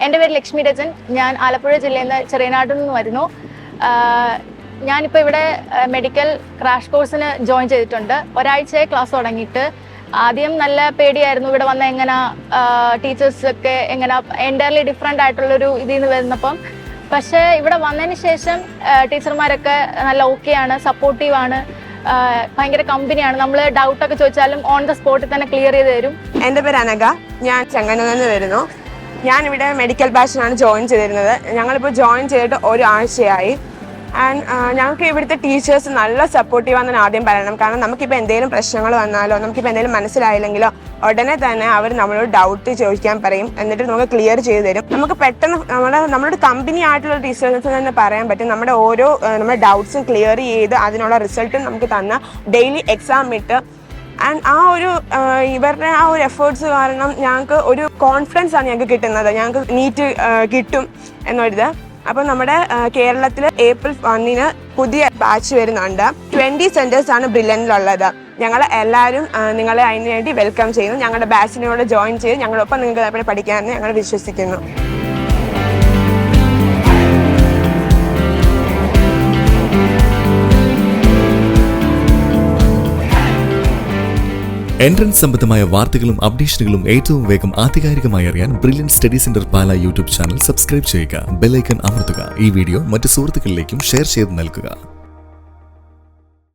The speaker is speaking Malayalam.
എൻ്റെ പേര് ലക്ഷ്മി രജൻ. ഞാൻ ആലപ്പുഴ ജില്ലയിൽ നിന്ന് ചെറിയനാട്ടിൽ നിന്ന് വരുന്നു. ഞാനിപ്പോൾ ഇവിടെ മെഡിക്കൽ ക്രാഷ് കോഴ്സിന് ജോയിൻ ചെയ്തിട്ടുണ്ട്. ഒരാഴ്ചയായി ക്ലാസ് തുടങ്ങിയിട്ട്. ആദ്യം നല്ല പേടിയായിരുന്നു ഇവിടെ വന്ന എങ്ങനെ ടീച്ചേഴ്സൊക്കെ എങ്ങനെ എൻ്റയർലി ഡിഫറെൻ്റ് ആയിട്ടുള്ളൊരു ഇതിൽ നിന്ന് വരുന്നപ്പം. പക്ഷേ ഇവിടെ വന്നതിന് ശേഷം ടീച്ചർമാരൊക്കെ നല്ല ഓക്കെയാണ്, സപ്പോർട്ടീവാണ്, ഭയങ്കര കമ്പനിയാണ്. നമ്മൾ ഡൗട്ടൊക്കെ ചോദിച്ചാലും ഓൺ ദ സ്പോട്ടിൽ തന്നെ ക്ലിയർ ചെയ്ത് തരും. എൻ്റെ പേര് അനഘ. ഞാൻ ചെങ്ങന്നൂരിൽ നിന്ന് വരുന്നു. ഞാനിവിടെ മെഡിക്കൽ ബാച്ചിനാണ് ജോയിൻ ചെയ്തിരുന്നത്. ഞങ്ങളിപ്പോൾ ജോയിൻ ചെയ്തിട്ട് ഒരാഴ്ചയായി. ആൻഡ് ഞങ്ങൾക്ക് ഇവിടുത്തെ ടീച്ചേഴ്സ് നല്ല സപ്പോർട്ടീവാണെന്ന് ആദ്യം പറയണം. കാരണം നമുക്കിപ്പോൾ എന്തെങ്കിലും പ്രശ്നങ്ങൾ വന്നാലോ നമുക്കിപ്പോൾ എന്തെങ്കിലും മനസ്സിലായില്ലെങ്കിലോ ഉടനെ തന്നെ അവർ നമ്മളോട് ഡൗട്ട് ചോദിക്കാൻ പറയും. എന്നിട്ട് നമുക്ക് ക്ലിയർ ചെയ്ത് തരും. നമുക്ക് പെട്ടെന്ന് നമ്മുടെ കമ്പനി ആയിട്ടുള്ള ടീച്ചേഴ്സ് തന്നെ പറയാൻ പറ്റും. നമ്മുടെ ഡൗട്ട്സും ക്ലിയർ ചെയ്ത് അതിനുള്ള റിസൾട്ടും നമുക്ക് തന്ന ഡെയിലി എക്സാം ഇട്ട് ആൻഡ് ഇവരുടെ ആ ഒരു എഫേർട്സ് കാരണം ഞങ്ങൾക്ക് ഒരു കോൺഫിഡൻസ് ആണ് ഞങ്ങൾക്ക് കിട്ടുന്നത്. ഞങ്ങൾക്ക് നീറ്റ് കിട്ടും എന്നൊരിത്. അപ്പോൾ നമ്മുടെ കേരളത്തിൽ April 1 പുതിയ ബാച്ച് വരുന്നുണ്ട്. 20 സെൻറ്റേഴ്സ് ആണ് ബ്രില്യൻറ്റിലുള്ളത്. ഞങ്ങൾ എല്ലാവരും നിങ്ങളെ അതിന് വേണ്ടി വെൽക്കം ചെയ്യുന്നു. ഞങ്ങളുടെ ബാച്ചിനോട് ജോയിൻ ചെയ്ത് ഞങ്ങളൊപ്പം നിങ്ങൾക്ക് പഠിക്കാമെന്ന് ഞങ്ങൾ വിശ്വസിക്കുന്നു. എൻട്രൻസ് സംബന്ധമായ വാർത്തകളും അപ്ഡേഷനുകളും ഏറ്റവും വേഗം ആധികാരികമായി അറിയാൻ ബ്രില്യൻ സ്റ്റഡി സെന്റർ പാല യൂട്യൂബ് ചാനൽ സബ്സ്ക്രൈബ് ചെയ്യുക. ബെൽ ഐക്കൺ അമർത്തുക. ഈ വീഡിയോ മറ്റ് സുഹൃത്തുക്കളിലേക്കും ഷെയർ ചെയ്ത് നൽകുക.